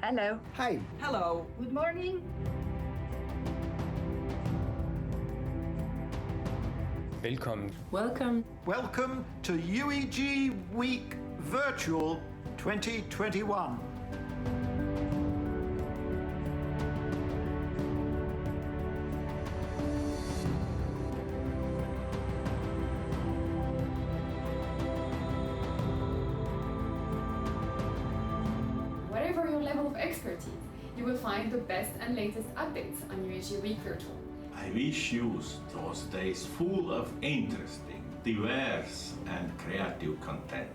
Hello. Hi. Hello. Good morning. Velkommen. Welcome. Welcome to UEG Week Virtual 2021. Whatever your level of expertise, you will find the best and latest updates on UEG Week Virtual. I wish you those days full of interesting, diverse and creative content.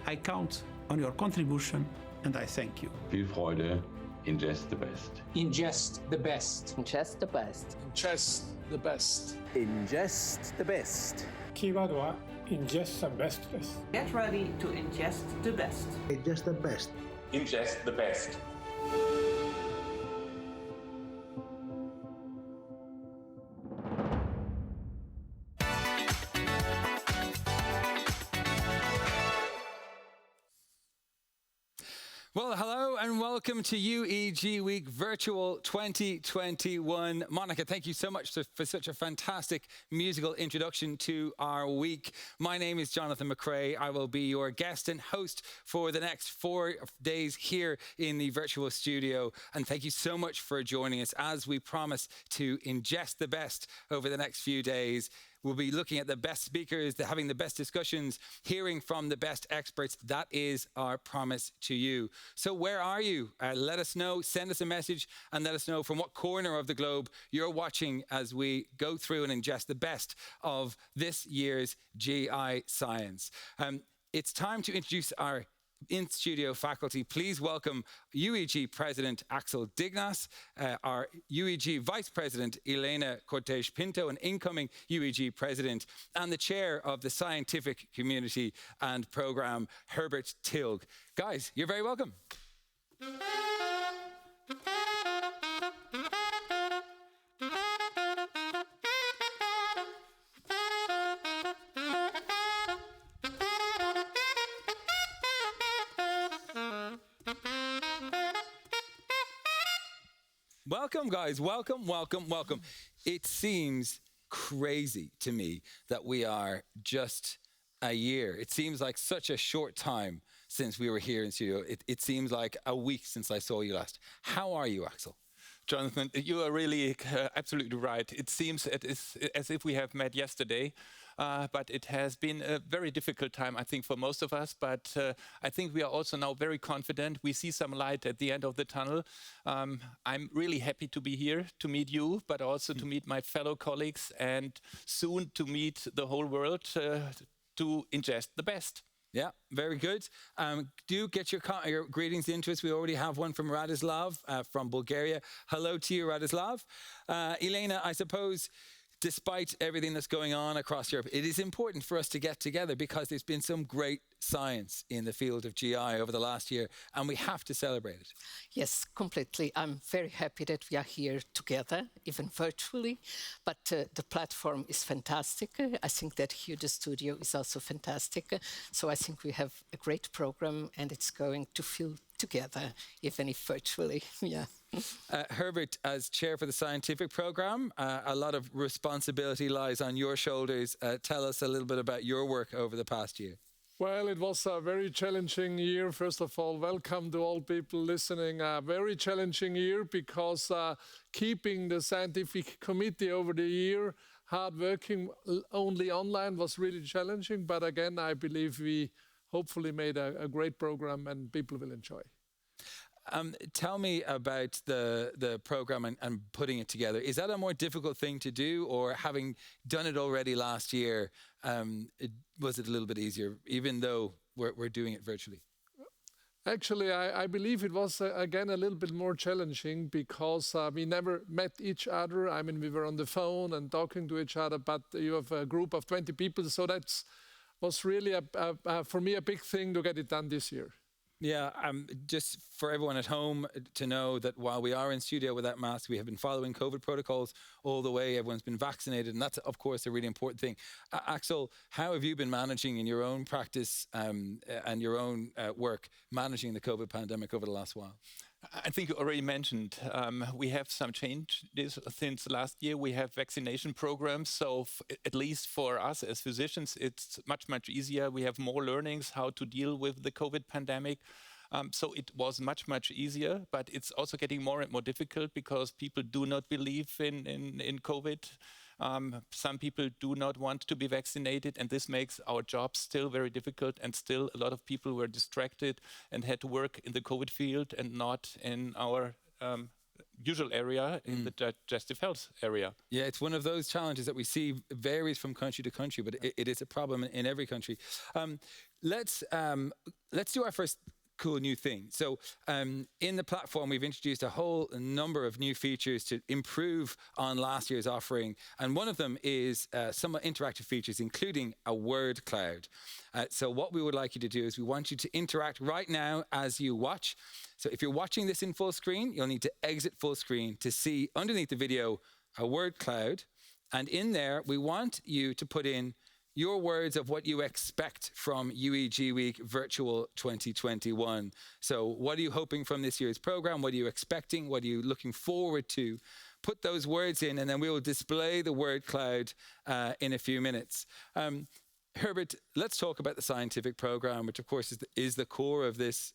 I count on your contribution and I thank you. Viel Freude, ingest the best. Ingest the best. Just the best. Ingest the best. Ingest the best. キーワードは ingest the best です。 Get ready to ingest the best. Ingest the best. Ingest the best. Well, hello and welcome to UEG Week Virtual 2021. Monica, thank you so much for such a fantastic musical introduction to our week. My name is Jonathan McCrae. I will be your guest and host for the next 4 days here in the virtual studio. And thank you so much for joining us as we promise to ingest the best over the next few days. We'll be looking at the best speakers, having the best discussions, hearing from the best experts. That is our promise to you. So where are you? Let us know, send us a message and let us know from what corner of the globe you're watching as we go through and ingest the best of this year's GI Science. It's time to introduce our in-studio faculty. Please welcome UEG President Axel Dignass, our UEG Vice President Elena Cortez-Pinto, an incoming UEG President, and the Chair of the Scientific Community and Programme, Herbert Tilg. Guys, you're very welcome. Welcome, guys. Welcome, welcome, welcome. It seems crazy to me that we are just a year. It seems like such a short time since we were here in studio. It seems like a week since I saw you last. How are you, Axel? Jonathan, you are really absolutely right. It seems as if we have met yesterday, but it has been a very difficult time, I think, for most of us. But I think we are also now very confident. We see some light at the end of the tunnel. I'm really happy to be here, to meet you, but also to meet my fellow colleagues and soon to meet the whole world to ingest the best. Yeah, very good. Do get your greetings into us. We already have one from Radislav from Bulgaria. Hello to you, Radislav. Elena, I suppose, despite everything that's going on across Europe, it is important for us to get together because there's been some great science in the field of GI over the last year, and we have to celebrate it. Yes, completely. I'm very happy that we are here together, even virtually. But the platform is fantastic. I think that here the studio is also fantastic. So I think we have a great program, and it's going to feel together, even if virtually. Yeah. Herbert, as chair for the scientific program, a lot of responsibility lies on your shoulders. Tell us a little bit about your work over the past year. Well, it was a very challenging year. First of all, welcome to all people listening. A very challenging year because keeping the scientific committee over the year, hard working only online was really challenging. But again, I believe we hopefully made a great program and people will enjoy. Tell me about the program and putting it together. Is that a more difficult thing to do, or having done it already last year, was it a little bit easier, even though we're doing it virtually? Actually, I believe it was, again, a little bit more challenging because we never met each other. I mean, we were on the phone and talking to each other, but you have a group of 20 people, so that was really, for me, a big thing to get it done this year. Yeah, just for everyone at home to know that while we are in studio without masks, we have been following COVID protocols all the way. Everyone's been vaccinated, and that's, of course, a really important thing. Axel, how have you been managing in your own practice and your own work, managing the COVID pandemic over the last while? I think you already mentioned we have some changes since last year. We have vaccination programs, so at least for us as physicians, it's much easier. We have more learnings how to deal with the COVID pandemic. So it was much easier, but it's also getting more and more difficult because people do not believe in COVID. Some people do not want to be vaccinated, and this makes our job still very difficult, and still a lot of people were distracted and had to work in the COVID field and not in our usual area, in the digestive health area. Yeah, it's one of those challenges that we see varies from country to country, but it is a problem in every country. Let's do our first cool new thing. So in the platform, we've introduced a whole number of new features to improve on last year's offering. And one of them is some interactive features, including a word cloud. So what we would like you to do is we want you to interact right now as you watch. So if you're watching this in full screen, you'll need to exit full screen to see underneath the video a word cloud. And in there, we want you to put in your words of what you expect from UEG Week Virtual 2021. So what are you hoping from this year's program? What are you expecting? What are you looking forward to? Put those words in, and then we will display the word cloud in a few minutes. Herbert, let's talk about the scientific program, which of course is the core of this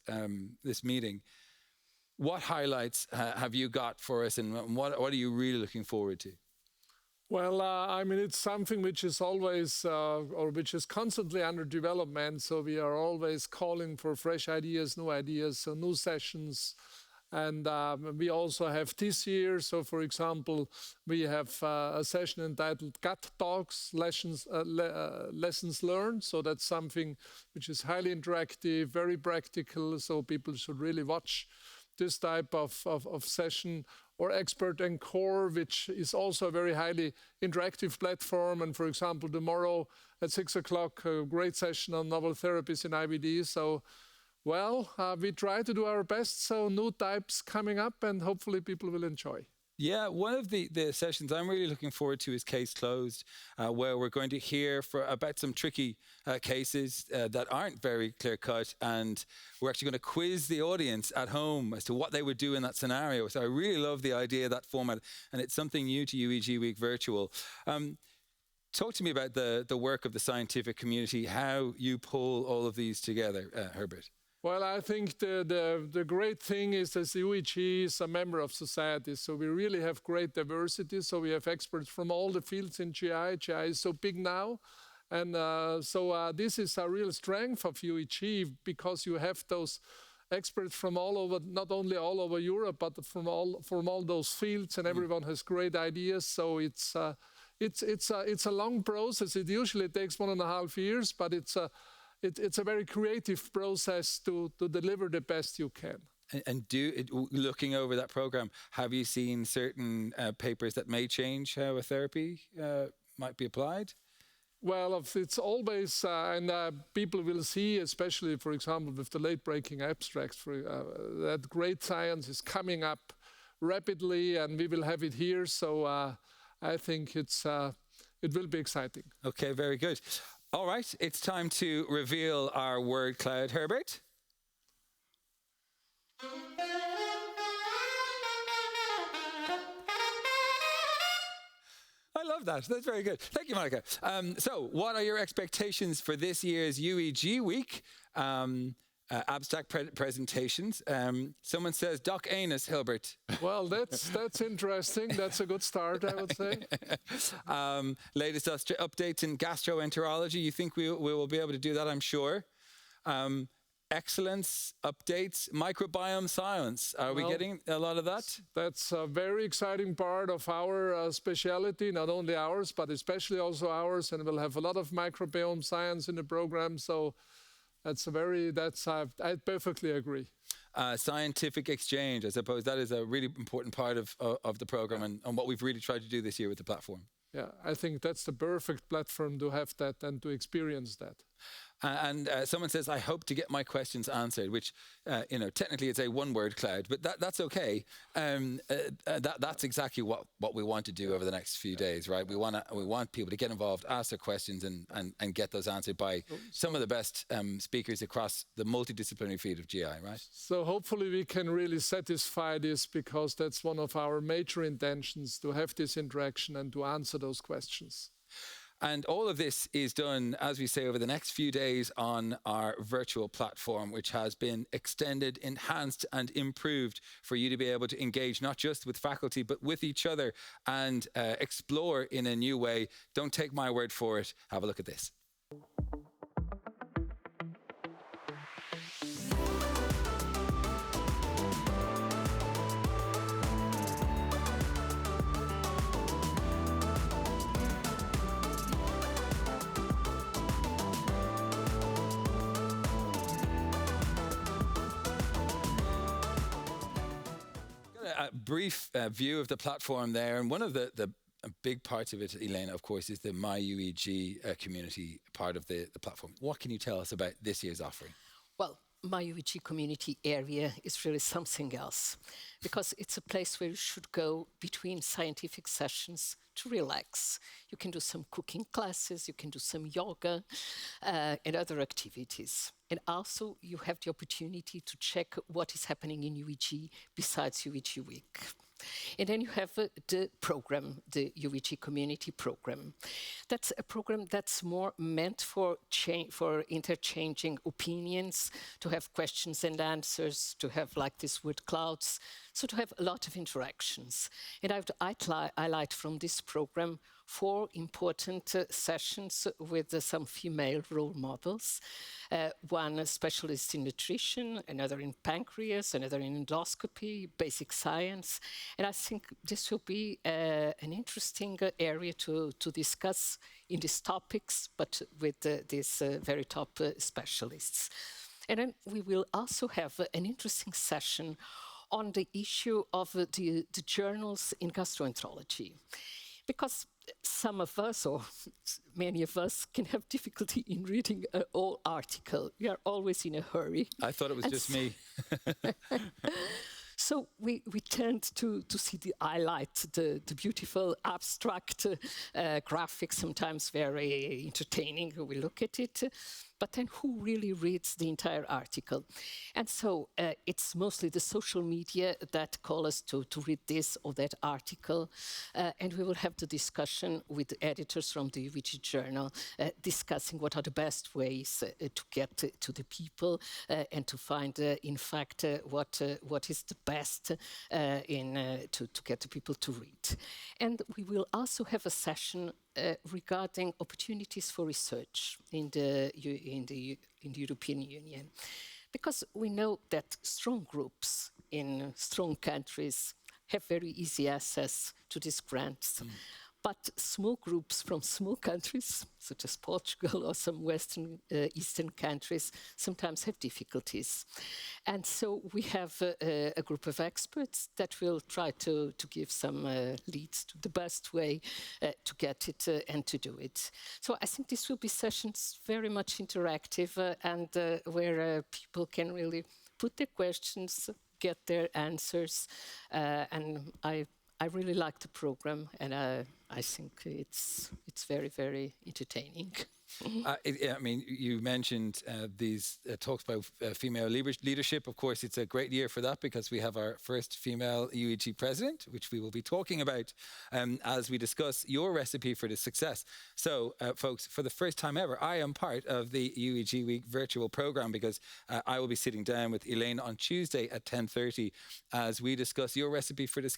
meeting. What highlights have you got for us, and what are you really looking forward to? Well, I mean, it's something which is always, or which is constantly under development. So we are always calling for fresh ideas, so new sessions. And we also have this year, so for example, we have a session entitled Gut Talks, Lessons Learned. So that's something which is highly interactive, very practical. So people should really watch this type of session. Or Expert Encore, which is also a very highly interactive platform. And for example, tomorrow at 6 o'clock, a great session on novel therapies in IBD. So, well, we try to do our best. So new types coming up, and hopefully people will enjoy. Yeah, one of the sessions I'm really looking forward to is Case Closed, where we're going to hear about some tricky cases that aren't very clear-cut, and we're actually going to quiz the audience at home as to what they would do in that scenario. So I really love the idea of that format, and it's something new to UEG Week Virtual. Talk to me about the work of the scientific community, how you pull all of these together, Herbert. Well, I think the great thing is that the UEG is a member of society, so we really have great diversity. So we have experts from all the fields in GI. GI is so big now. And so this is a real strength of UEG, because you have those experts from all over, not only all over Europe, but from all those fields, and everyone has great ideas. So it's a long process. It usually takes 1.5 years, but it's a very creative process to deliver the best you can. And looking over that program, have you seen certain papers that may change how a therapy might be applied? Well, it's always, and people will see, especially, for example, with the late-breaking abstracts, that great science is coming up rapidly, and we will have it here. So I think it will be exciting. Okay, very good. All right, it's time to reveal our word cloud. Herbert? I love that. That's very good. Thank you, Monica. So what are your expectations for this year's UEG Week? Abstract presentations. Someone says Doc Anus, Hilbert. Well, that's interesting. That's a good start, I would say. Latest updates in gastroenterology. You think we will be able to do that, I'm sure. Excellence, updates, microbiome science. Are we getting a lot of that? That's a very exciting part of our specialty, not only ours, but especially also ours. And we'll have a lot of microbiome science in the program. So I perfectly agree. Scientific exchange, I suppose that is a really important part of the program, and what we've really tried to do this year with the platform. Yeah, I think that's the perfect platform to have that and to experience that. And someone says, I hope to get my questions answered, which, technically it's a one-word cloud, but that's okay. That's exactly what we want to do over the next few days, right? We want people to get involved, ask their questions, and get those answered by some of the best speakers across the multidisciplinary field of GI, right? So hopefully we can really satisfy this, because that's one of our major intentions, to have this interaction and to answer those questions. And all of this is done, as we say, over the next few days on our virtual platform, which has been extended, enhanced, and improved for you to be able to engage not just with faculty, but with each other and explore in a new way. Don't take my word for it. Have a look at this. A brief view of the platform there, and one of the big parts of it, Elaine, of course, is the My UEG community part of the platform. What can you tell us about this year's offering? Well, My UEG community area is really something else, because it's a place where you should go between scientific sessions to relax. You can do some cooking classes, you can do some yoga and other activities. And also you have the opportunity to check what is happening in UEG besides UEG Week. And then you have the program, the UEG Community Program. That's a program that's more meant for interchanging opinions, to have questions and answers, to have like these word clouds, so to have a lot of interactions. And I would highlight from this program 4 important sessions with some female role models. One specialist in nutrition, another in pancreas, another in endoscopy, basic science. And I think this will be an interesting area to discuss in these topics, but with these very top specialists. And then we will also have an interesting session on the issue of the journals in gastroenterology. Because some of us, or many of us, can have difficulty in reading an whole article. We are always in a hurry. I thought it was just me. So we tend to see the highlight, the beautiful abstract graphics, sometimes very entertaining. We look at it, but then who really reads the entire article? And so it's mostly the social media that call us to read this or that article. And we will have the discussion with the editors from the UEG Journal, discussing what are the best ways to get to the people and to find, in fact, what is the best to get the people to read. And we will also have a session regarding opportunities for research in the European Union. Because we know that strong groups in strong countries have very easy access to these grants. But small groups from small countries, such as Portugal or some Western Eastern countries, sometimes have difficulties. And so we have a group of experts that will try to give some leads to the best way to get it and to do it. So I think this will be sessions very much interactive and where people can really put their questions, get their answers, and I really like the program, and I think it's very, very entertaining. I mean, you mentioned these talks about female leadership. Of course, it's a great year for that because we have our first female UEG president, which we will be talking about as we discuss your recipe for the success. So, folks, for the first time ever, I am part of the UEG Week virtual program because I will be sitting down with Elaine on Tuesday at 10:30 as we discuss your recipe for the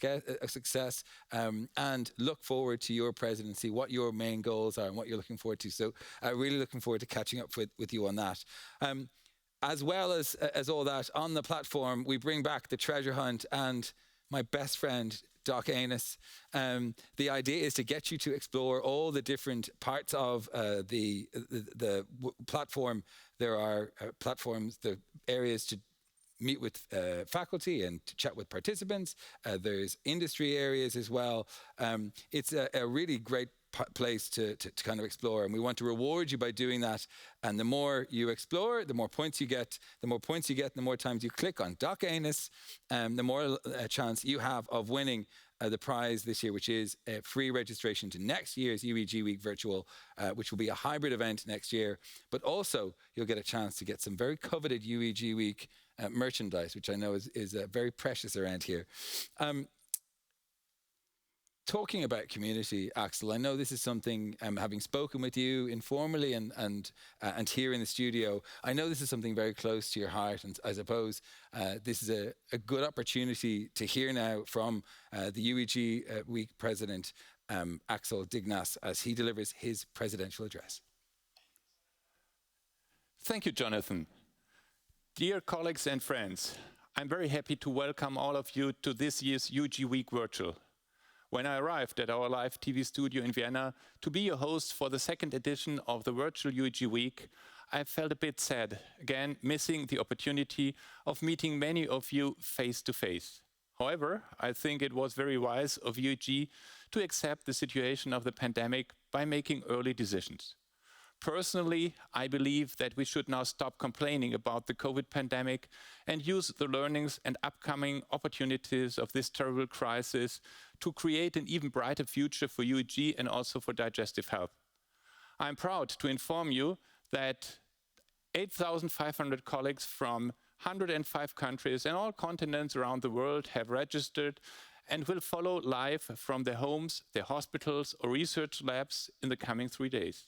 success and look forward to your presidency, what your main goals are and what you're looking forward to. So, really looking forward to catching up with you on that. As well as all that, on the platform, we bring back the treasure hunt and my best friend, Doc Anus. The idea is to get you to explore all the different parts of the platform. There are platforms, the areas to meet with faculty and to chat with participants. There's industry areas as well. It's a really great place to kind of explore. And we want to reward you by doing that. And the more you explore, the more points you get. The more points you get, the more times you click on Doc Anus, the more chance you have of winning the prize this year, which is a free registration to next year's UEG Week Virtual, which will be a hybrid event next year. But also, you'll get a chance to get some very coveted UEG Week merchandise, which I know is very precious around here. Talking about community, Axel, I know this is something, having spoken with you informally and here in the studio, I know this is something very close to your heart, and I suppose this is a good opportunity to hear now from the UEG Week President, Axel Dignass, as he delivers his presidential address. Thank you, Jonathan. Dear colleagues and friends, I'm very happy to welcome all of you to this year's UEG Week Virtual. When I arrived at our live TV studio in Vienna to be your host for the second edition of the virtual UEG Week, I felt a bit sad, again missing the opportunity of meeting many of you face to face. However, I think it was very wise of UEG to accept the situation of the pandemic by making early decisions. Personally, I believe that we should now stop complaining about the COVID pandemic and use the learnings and upcoming opportunities of this terrible crisis to create an even brighter future for UEG and also for digestive health. I'm proud to inform you that 8,500 colleagues from 105 countries and all continents around the world have registered and will follow live from their homes, their hospitals or research labs in the coming 3 days.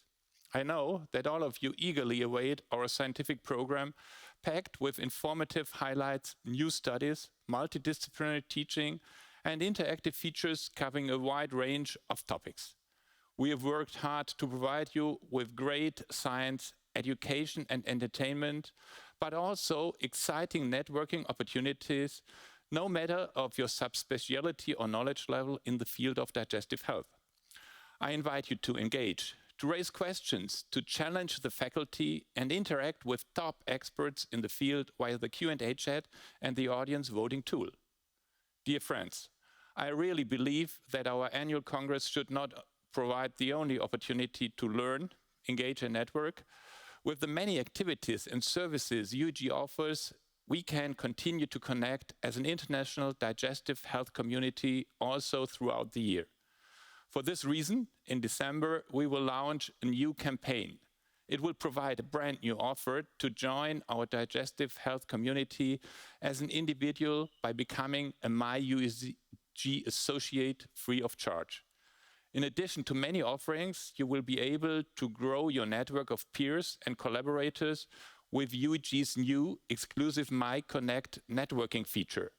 I know that all of you eagerly await our scientific program packed with informative highlights, new studies, multidisciplinary teaching, and interactive features covering a wide range of topics. We have worked hard to provide you with great science, education, and entertainment, but also exciting networking opportunities, no matter of your subspecialty or knowledge level in the field of digestive health. I invite you to engage, to raise questions, to challenge the faculty and interact with top experts in the field via the Q&A chat and the audience voting tool. Dear friends, I really believe that our annual Congress should not provide the only opportunity to learn, engage and network. With the many activities and services UEG offers, we can continue to connect as an international digestive health community also throughout the year. For this reason, in December, we will launch a new campaign. It will provide a brand new offer to join our digestive health community as an individual by becoming a MyUEG associate free of charge. In addition to many offerings, you will be able to grow your network of peers and collaborators with UEG's new exclusive MyConnect networking feature.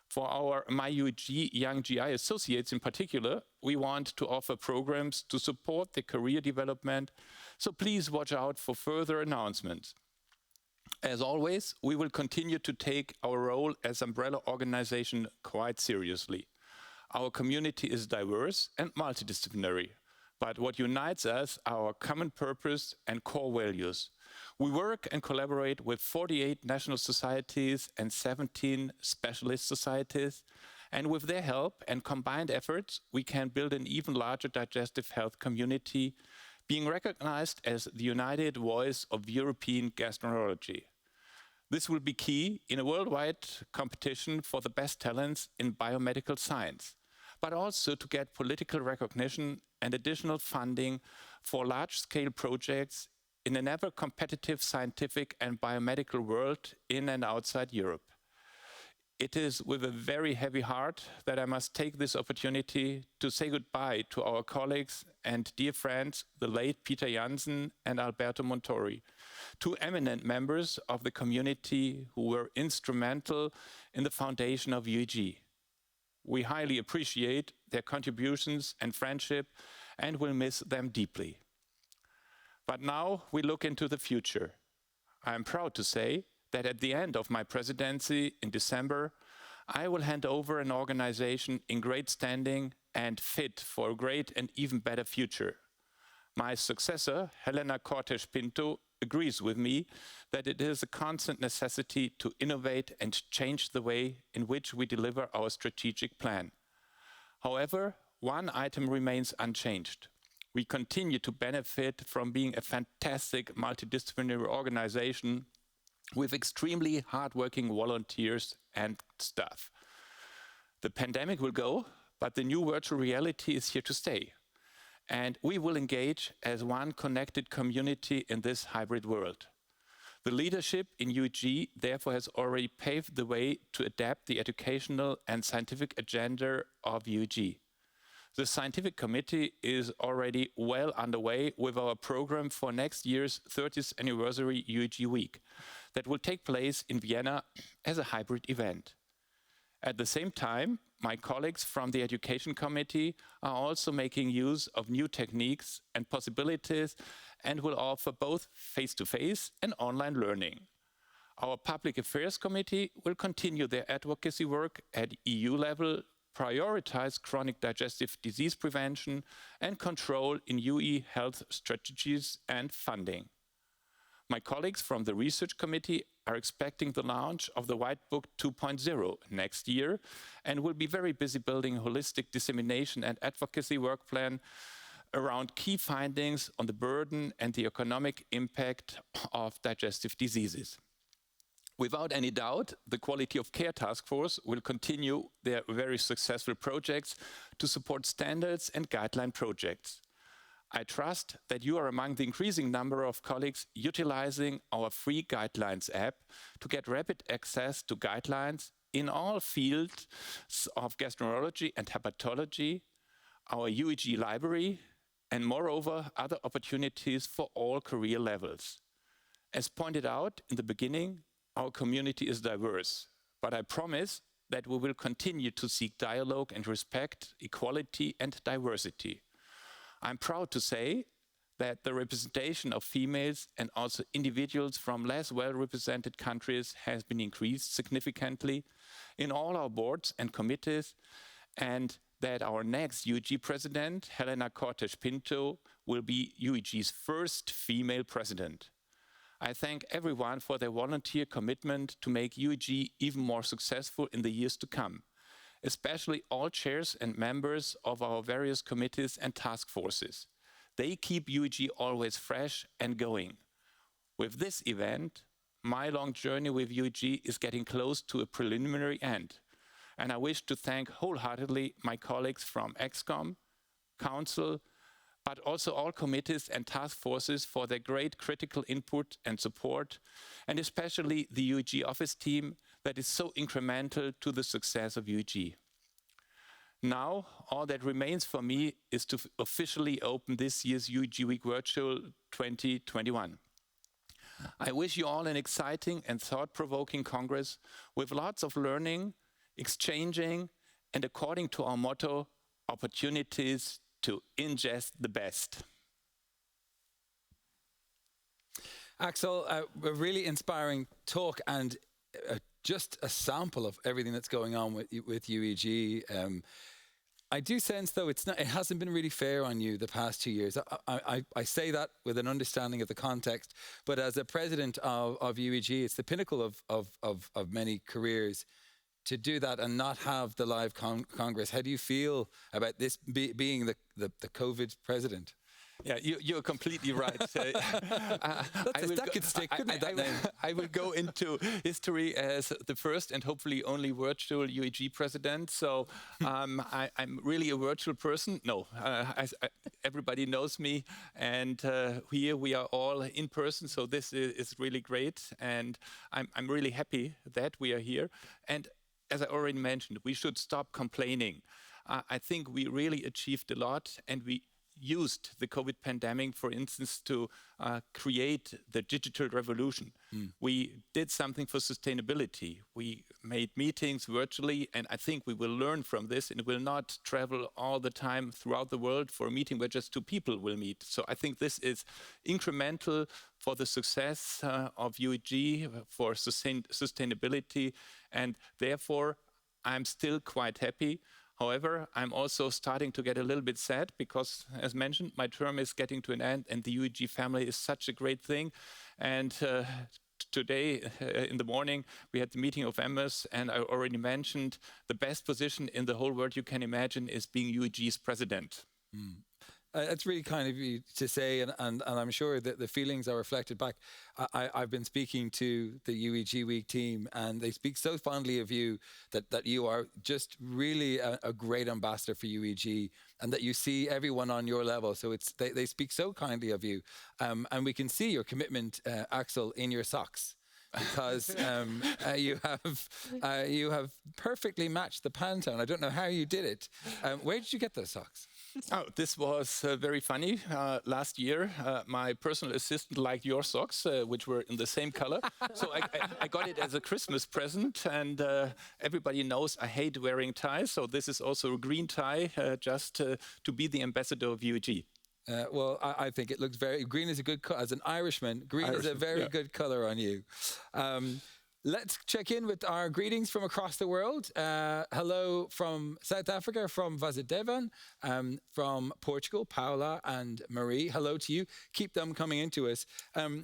For our MyUEG Young GI associates in particular, we want to offer programs to support their career development, so please watch out for further announcements. As always, we will continue to take our role as umbrella organization quite seriously. Our community is diverse and multidisciplinary, but what unites us are our common purpose and core values. We work and collaborate with 48 national societies and 17 specialist societies, and with their help and combined efforts, we can build an even larger digestive health community, being recognized as the united voice of European gastroenterology. This will be key in a worldwide competition for the best talents in biomedical science, but also to get political recognition and additional funding for large-scale projects in an ever-competitive scientific and biomedical world in and outside Europe. It is with a very heavy heart that I must take this opportunity to say goodbye to our colleagues and dear friends, the late Peter Janssen and Alberto Montori, two eminent members of the community who were instrumental in the foundation of UEG. We highly appreciate their contributions and friendship and will miss them deeply. But now we look into the future. I am proud to say that at the end of my presidency in December, I will hand over an organization in great standing and fit for a great and even better future. My successor, Helena Cortes Pinto, agrees with me that it is a constant necessity to innovate and change the way in which we deliver our strategic plan. However, one item remains unchanged. We continue to benefit from being a fantastic multidisciplinary organization with extremely hardworking volunteers and staff. The pandemic will go, but the new virtual reality is here to stay. And we will engage as one connected community in this hybrid world. The leadership in UEG therefore has already paved the way to adapt the educational and scientific agenda of UEG. The scientific committee is already well underway with our program for next year's 30th anniversary UEG Week that will take place in Vienna as a hybrid event. At the same time, my colleagues from the Education Committee are also making use of new techniques and possibilities and will offer both face-to-face and online learning. Our Public Affairs Committee will continue their advocacy work at EU level, prioritize chronic digestive disease prevention and control in UE health strategies and funding. My colleagues from the Research Committee are expecting the launch of the White Book 2.0 next year and will be very busy building a holistic dissemination and advocacy work plan around key findings on the burden and the economic impact of digestive diseases. Without any doubt, the Quality of Care Task Force will continue their very successful projects to support standards and guideline projects. I trust that you are among the increasing number of colleagues utilizing our free guidelines app to get rapid access to guidelines in all fields of gastroenterology and hepatology, our UEG library, and moreover, other opportunities for all career levels. As pointed out in the beginning, our community is diverse, but I promise that we will continue to seek dialogue and respect equality and diversity. I'm proud to say that the representation of females and also individuals from less well-represented countries has been increased significantly in all our boards and committees, and that our next UEG president, Helena Cortes-Pinto, will be UEG's first female president. I thank everyone for their volunteer commitment to make UEG even more successful in the years to come, especially all chairs and members of our various committees and task forces. They keep UEG always fresh and going. With this event, my long journey with UEG is getting close to a preliminary end, and I wish to thank wholeheartedly my colleagues from ExCom, Council, but also all committees and task forces for their great critical input and support, and especially the UEG office team that is so incremental to the success of UEG. Now, all that remains for me is to officially open this year's UEG Week Virtual 2021. I wish you all an exciting and thought-provoking Congress with lots of learning, exchanging, and according to our motto, opportunities to ingest the best. Axel, a really inspiring talk and just a sample of everything that's going on with UEG. I do sense, though, it hasn't been really fair on you the past 2 years. I say that with an understanding of the context, but as a president of UEG, it's the pinnacle of many careers to do that and not have the live Congress. How do you feel about this being the COVID president? Yeah, you're completely right. That could stick, couldn't it, that name? I will go into history as the first and hopefully only virtual UEG president. So I'm really a virtual person. No, everybody knows me, and here we are all in person. So this is really great, and I'm really happy that we are here. And as I already mentioned, we should stop complaining. I think we really achieved a lot, and we used the COVID pandemic, for instance, to create the digital revolution. We did something for sustainability. We made meetings virtually, and I think we will learn from this and will not travel all the time throughout the world for a meeting where just two people will meet. So I think this is incremental for the success of UEG, for sustainability, and therefore I'm still quite happy. However, I'm also starting to get a little bit sad because, as mentioned, my term is getting to an end and the UEG family is such a great thing. And today in the morning, we had the meeting of members, and I already mentioned the best position in the whole world you can imagine is being UEG's president. It's really kind of you to say, and I'm sure that the feelings are reflected back. I've been speaking to the UEG Week team, and they speak so fondly of you that you are just really a great ambassador for UEG, and that you see everyone on your level. So they speak so kindly of you, and we can see your commitment, Axel, in your socks. Because you have perfectly matched the Pantone. I don't know how you did it. Where did you get those socks? Oh, this was very funny. Last year, my personal assistant liked your socks, which were in the same color. So I got it as a Christmas present. And everybody knows I hate wearing ties. So this is also a green tie, just to be the ambassador of UEG. Well, I think it looks green is a good color. As an Irishman, green is a very good color on you. Let's check in with our greetings from across the world. Hello from South Africa, from Vasudevan, from Portugal, Paula and Marie. Hello to you. Keep them coming into us.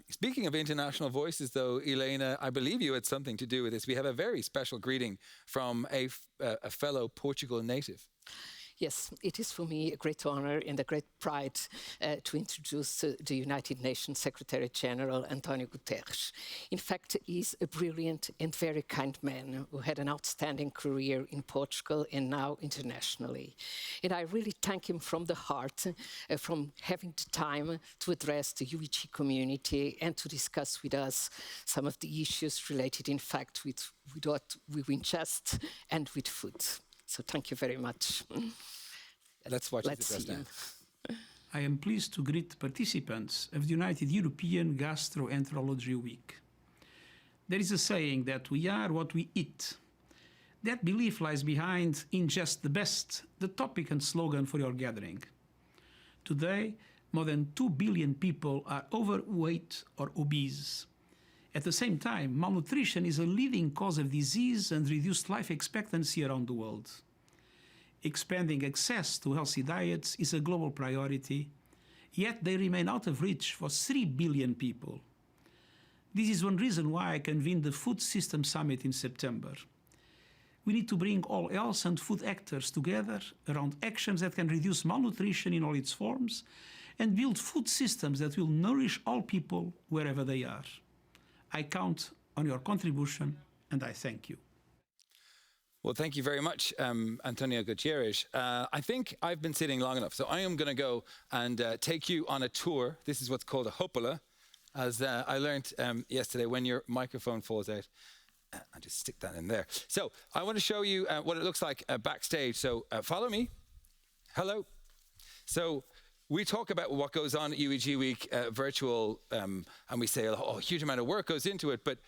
Speaking of international voices, though, Elena, I believe you had something to do with this. We have a very special greeting from a fellow Portugal native. Yes, it is for me a great honor and a great pride to introduce the United Nations Secretary General, António Guterres. In fact, he's a brilliant and very kind man who had an outstanding career in Portugal and now internationally. And I really thank him from the heart from having the time to address the UEG community and to discuss with us some of the issues related, in fact, with what we ingest and with food. So thank you very much. Let's watch this address now. I am pleased to greet participants of the United European Gastroenterology Week. There is a saying that we are what we eat. That belief lies behind ingest the best, the topic and slogan for your gathering. Today, more than 2 billion people are overweight or obese. At the same time, malnutrition is a leading cause of disease and reduced life expectancy around the world. Expanding access to healthy diets is a global priority, yet they remain out of reach for 3 billion people. This is one reason why I convened the Food System Summit in September. We need to bring all health and food actors together around actions that can reduce malnutrition in all its forms and build food systems that will nourish all people wherever they are. I count on your contribution, and I thank you. Well, thank you very much, Antonio Gutierrez. I think I've been sitting long enough, so I am going to go and take you on a tour. This is what's called a hopola, as I learned yesterday when your microphone falls out. I'll just stick that in there. So I want to show you what it looks like backstage. So follow me. Hello. So we talk about what goes on at UEG Week virtual, and we say, oh, a huge amount of work goes into it. But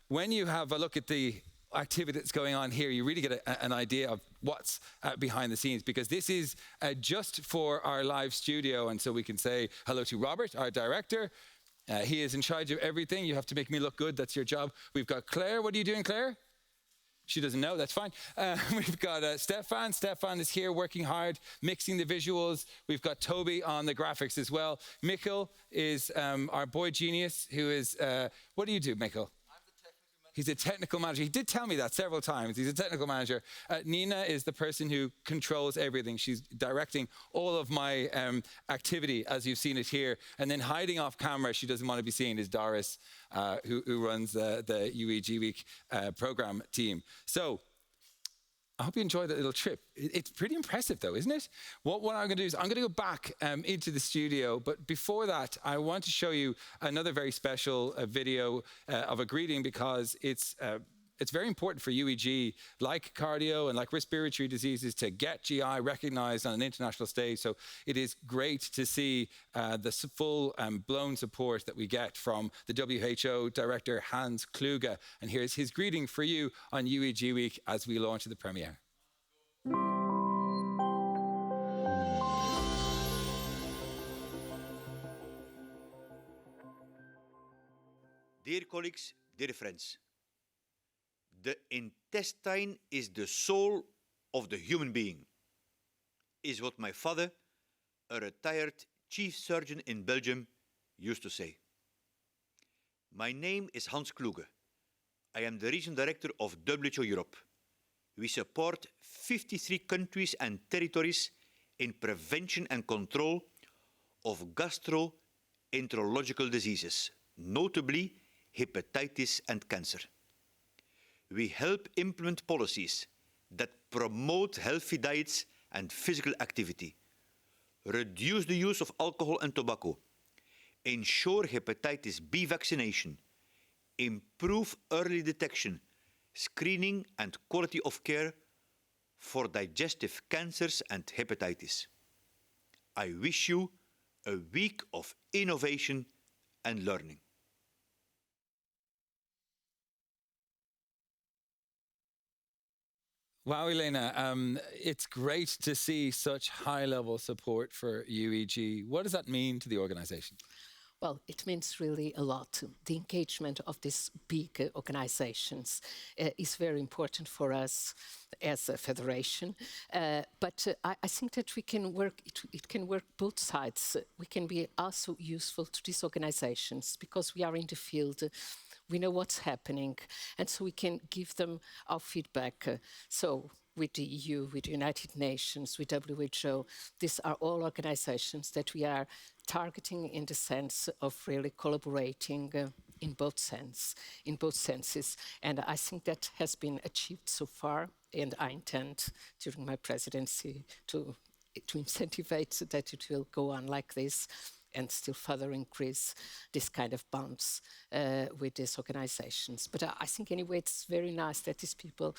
when you have a look at the activity that's going on here, you really get an idea of what's behind the scenes, because this is just for our live studio. And so we can say hello to Robert, our director. He is in charge of everything. You have to make me look good. That's your job. We've got Claire. What are you doing, Claire? She doesn't know, that's fine. We've got Stefan. Stefan is here working hard, mixing the visuals. We've got Toby on the graphics as well. Mikkel is our boy genius, who is, what do you do, Mikkel? He's a technical manager. He did tell me that several times. He's a technical manager. Nina is the person who controls everything. She's directing all of my activity, as you've seen it here. And then hiding off camera, she doesn't want to be seen, is Doris, who runs the UEG Week program team. So I hope you enjoyed that little trip. It's pretty impressive, though, isn't it? What I'm going to do is I'm going to go back into the studio. But before that, I want to show you another very special video of a greeting, because it's very important for UEG, like cardio and like respiratory diseases, to get GI recognized on an international stage. So it is great to see the full blown support that we get from the WHO director, Hans Kluge. And here's his greeting for you on UEG Week as we launch the premiere. Dear colleagues, dear friends, the intestine is the soul of the human being, is what my father, a retired chief surgeon in Belgium, used to say. My name is Hans Kluge. I am the regional director of WHO Europe. We support 53 countries and territories in prevention and control of gastroenterological diseases, notably hepatitis and cancer. We help implement policies that promote healthy diets and physical activity, reduce the use of alcohol and tobacco, ensure hepatitis B vaccination, improve early detection, screening and quality of care for digestive cancers and hepatitis. I wish you a week of innovation and learning. Wow, Elena, it's great to see such high-level support for UEG. What does that mean to the organization? Well, it means really a lot. The engagement of these big organizations is very important for us as a federation. But I think that we can work, it can work both sides. We can be also useful to these organizations because we are in the field. We know what's happening, and so we can give them our feedback. So with the EU, with the United Nations, with WHO, these are all organizations that we are targeting in the sense of really collaborating in both senses. And I think that has been achieved so far, and I intend during my presidency to incentivize that it will go on like this and still further increase this kind of bonds with these organizations. But I think anyway, it's very nice that these people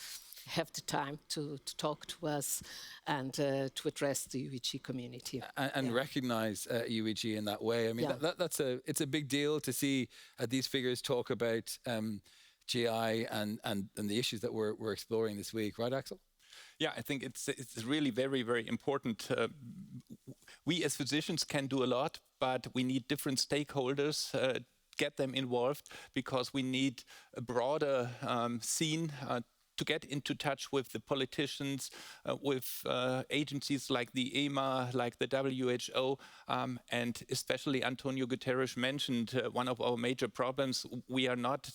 have the time to talk to us and to address the UEG community. And recognize UEG in that way. I mean, it's a big deal to see these figures talk about GI and the issues that we're exploring this week, right, Axel? Yeah, I think it's really very, very important. We as physicians can do a lot, but we need different stakeholders, get them involved, because we need a broader scene to get into touch with the politicians, with agencies like the EMA, like the WHO, and especially Antonio Guterres mentioned one of our major problems. We are not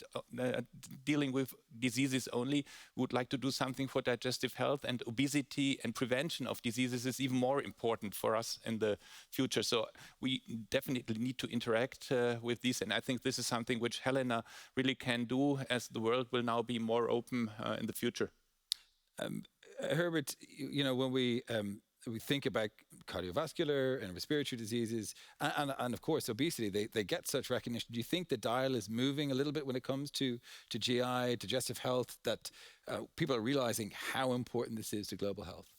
dealing with diseases only. We would like to do something for digestive health, and obesity and prevention of diseases is even more important for us in the future. So we definitely need to interact with these, and I think this is something which Helena really can do, as the world will now be more open in the future. Herbert, you know, when we think about cardiovascular and respiratory diseases and of course obesity, they get such recognition. Do you think the dial is moving a little bit when it comes to GI, digestive health, that people are realizing how important this is to global health?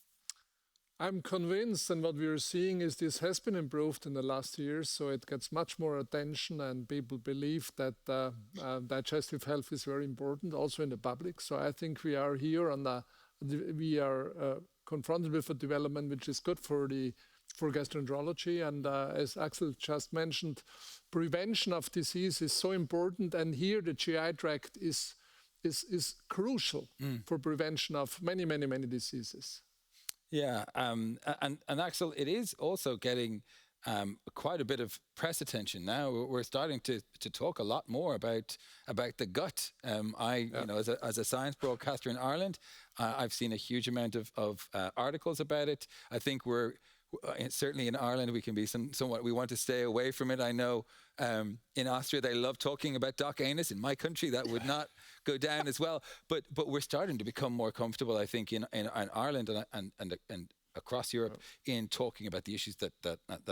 I'm convinced, and what we are seeing is this has been improved in the last years, so it gets much more attention, and people believe that digestive health is very important, also in the public. So I think we are here we are confronted with a development which is good for gastroenterology, and as Axel just mentioned, prevention of disease is so important, and here the GI tract is crucial for prevention of many diseases. Yeah, and Axel, it is also getting quite a bit of press attention now. We're starting to talk a lot more about the gut. You know, as a science broadcaster in Ireland, I've seen a huge amount of articles about it. I think we're certainly in Ireland we can be somewhat. We want to stay away from it. I know in Austria they love talking about doc anus. In my country that would not go down as well. But we're starting to become more comfortable, I think, in Ireland and across Europe in talking about the issues that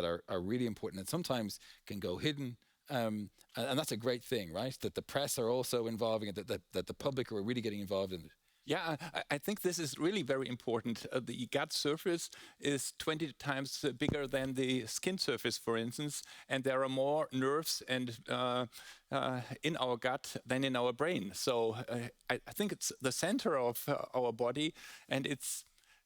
are really important and sometimes can go hidden. And that's a great thing, right? That the press are also involving it, that the public are really getting involved in it. Yeah, I think this is really very important. The gut surface is 20 times bigger than the skin surface, for instance, and there are more nerves and in our gut than in our brain. So I think it's the center of our body, and it's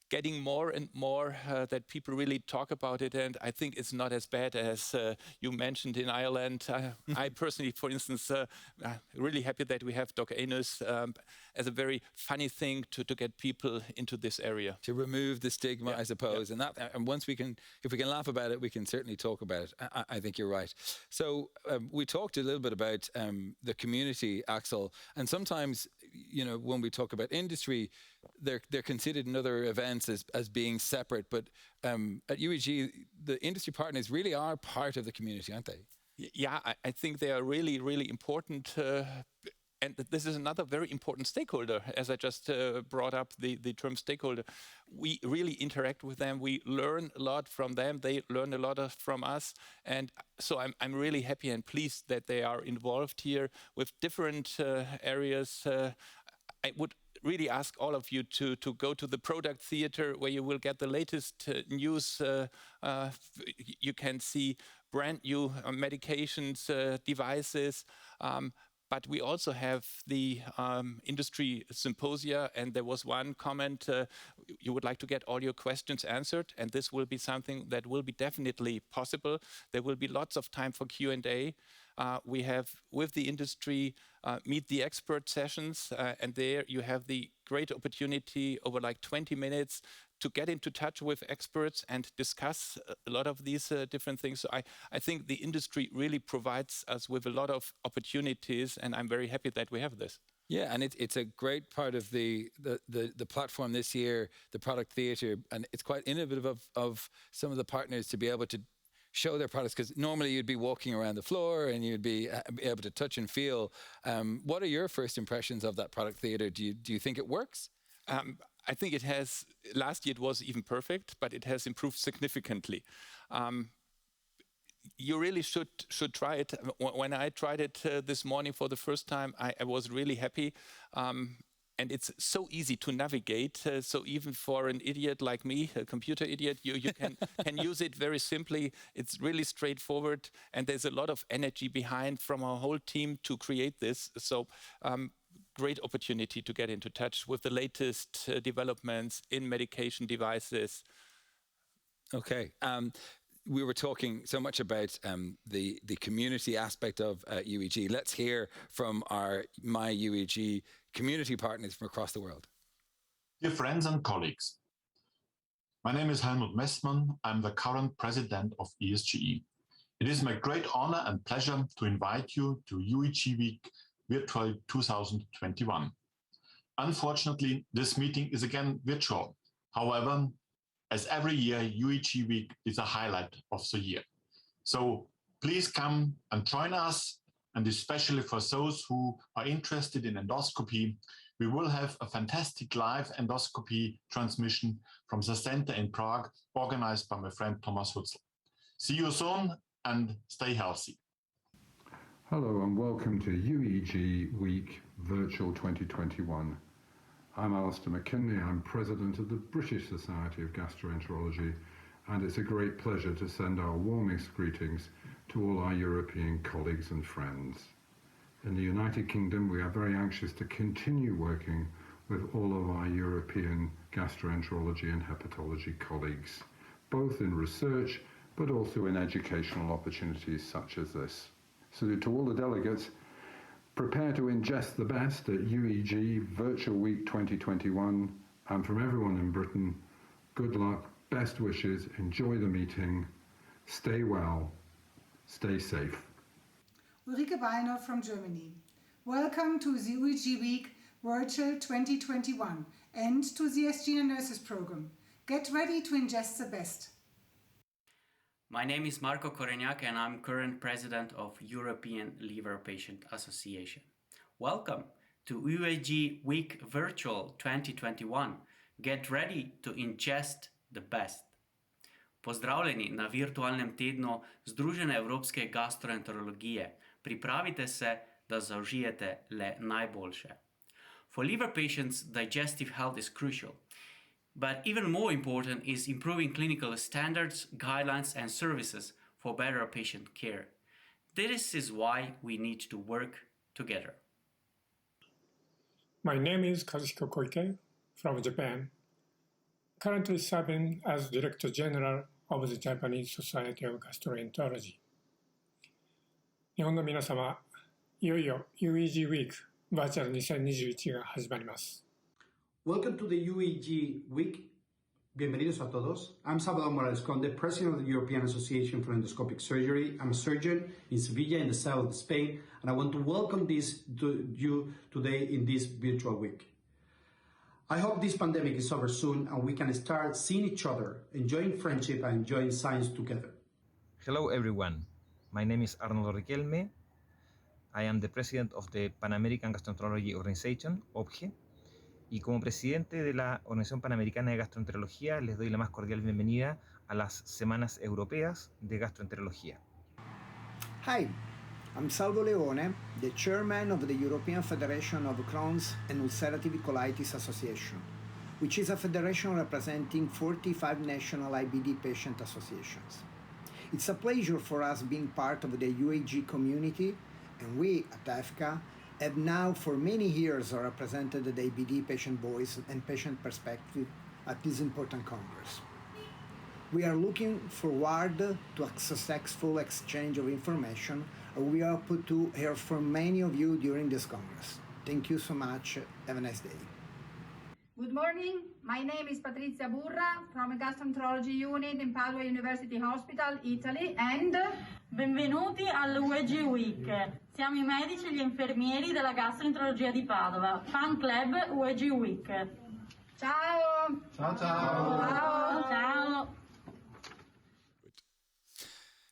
getting more and more that people really talk about it, and I think it's not as bad as you mentioned in Ireland. I personally, for instance, really happy that we have Doc Anus as a very funny thing to get people into this area. To remove the stigma, I suppose, and once if we can laugh about it, we can certainly talk about it. I think you're right. So we talked a little bit about the community, Axel, and sometimes, when we talk about industry, they're considered in other events as being separate. But at UEG, the industry partners really are part of the community, aren't they? Yeah, I think they are really, really important. And this is another very important stakeholder, as I just brought up the term stakeholder. We really interact with them. We learn a lot from them. They learn a lot from us. And so I'm really happy and pleased that they are involved here with different areas. I would really ask all of you to go to the product theater, where you will get the latest news. You can see brand new medications, devices. But we also have the industry symposia, and there was one comment, you would like to get all your questions answered, and this will be something that will be definitely possible. There will be lots of time for Q&A. We have, with the industry, meet the expert sessions, and there you have the great opportunity over like 20 minutes to get into touch with experts and discuss a lot of these different things. So I think the industry really provides us with a lot of opportunities, and I'm very happy that we have this. Yeah, and it's a great part of the platform this year, the product theater, and it's quite innovative of some of the partners to be able to show their products, because normally you'd be walking around the floor and you'd be able to touch and feel. What are your first impressions of that product theater? Do you think it works? I think it has. Last year it was even perfect, but it has improved significantly. You really should try it. When I tried it this morning for the first time, I was really happy. And it's so easy to navigate. So even for an idiot like me, a computer idiot, you can use it very simply. It's really straightforward, and there's a lot of energy behind from our whole team to create this. So great opportunity to get into touch with the latest developments in medication devices. Okay. We were talking so much about the community aspect of UEG. Let's hear from our My UEG community partners from across the world. Dear friends and colleagues, my name is Helmut Messmann. I'm the current president of ESGE. It is my great honor and pleasure to invite you to UEG Week Virtual 2021. Unfortunately, this meeting is again virtual. However, as every year, UEG Week is a highlight of the year. So please come and join us, and especially for those who are interested in endoscopy, we will have a fantastic live endoscopy transmission from the center in Prague, organized by my friend Thomas Hutzl. See you soon and stay healthy. Hello and welcome to UEG Week Virtual 2021. I'm Alistair McKinley, I'm President of the British Society of Gastroenterology, and it's a great pleasure to send our warmest greetings to all our European colleagues and friends. In the United Kingdom, we are very anxious to continue working with all of our European gastroenterology and hepatology colleagues, both in research but also in educational opportunities such as this. So to all the delegates, prepare to ingest the best at UEG Virtual Week 2021, and from everyone in Britain, good luck, best wishes, enjoy the meeting, stay well, stay safe. Ulrike Weiner from Germany. Welcome to the UEG Week Virtual 2021 and to the SG Nurses Program. Get ready to ingest the best. My name is Marco Korenjak and I'm current president of European Liver Patient Association. Welcome to UEG Week Virtual 2021. Get ready to ingest the best. Pozdravljeni na virtualnem tednu Združene evropske gastroenterologije. Pripravite se, da zaužijete le najboljše. For liver patients, digestive health is crucial. But even more important is improving clinical standards, guidelines, and services for better patient care. This is why we need to work together. My name is Kazuhiko Koike from Japan, currently serving as Director General of the Japanese Society of Gastroenterology. 日本の皆様、いよいよ UEG Week Virtual 2021が始まります。Welcome to the UEG Week Bienvenidos a todos. I'm Salvador Morales Conde, President of the European Association for Endoscopic Surgery. I'm a surgeon in Sevilla, in the south of Spain, and I want to welcome you today in this virtual week. I hope this pandemic is over soon and we can start seeing each other, enjoying friendship and enjoying science together. Hello everyone. My name is Arnoldo Riquelme. I am the President of the Pan American Gastroenterology Organization, OBGE. Y como presidente de la Organización Panamericana de Gastroenterología, les doy la más cordial bienvenida a las Semanas Europeas de Gastroenterología. Hi, I'm Salvo Leone, the chairman of the European Federation of Crohn's and Ulcerative Colitis Association, which is a federation representing 45 national IBD patient associations. It's a pleasure for us being part of the UEG community, and we at AFCA have now for many years represented the IBD patient voice and patient perspective at this important congress. We are looking forward to a successful exchange of information, and we hope to hear from many of you during this congress. Thank you so much. Have a nice day. Good morning. My name is Patrizia Burra from a gastroenterology unit in Padua University Hospital, Italy, and benvenuti all'UEG Week. Siamo i medici e gli infermieri della gastroenterologia di Padova, Fan Club UEG Week. Ciao! Ciao ciao! Ciao! Ciao!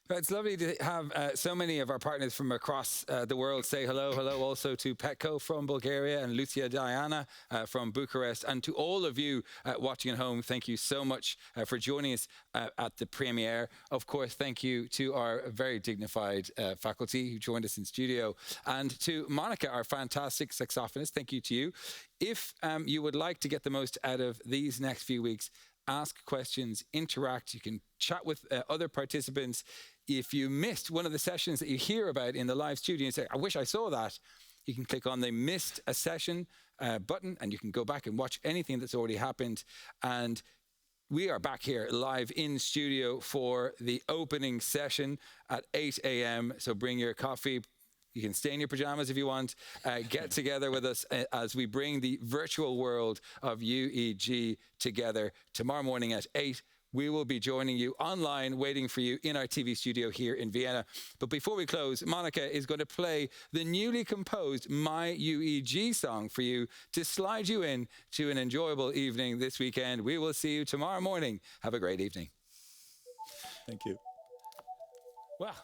It's lovely to have so many of our partners from across the world say hello. Hello also to Petco from Bulgaria and Lucia Diana from Bucharest. And to all of you watching at home, thank you so much for joining us at the premiere. Of course, thank you to our very dignified faculty who joined us in studio. And to Monica, our fantastic saxophonist, thank you to you. If you would like to get the most out of these next few weeks, ask questions, interact. You can chat with other participants. If you missed one of the sessions that you hear about in the live studio and say, I wish I saw that, you can click on the Missed a Session button and you can go back and watch anything that's already happened. And we are back here live in studio for the opening session at 8 a.m. So bring your coffee. You can stay in your pajamas if you want. Get together with us as we bring the virtual world of UEG together tomorrow morning at 8. We will be joining you online, waiting for you in our TV studio here in Vienna. But before we close, Monica is going to play the newly composed My UEG song for you to slide you in to an enjoyable evening this weekend. We will see you tomorrow morning. Have a great evening. Thank you. Well.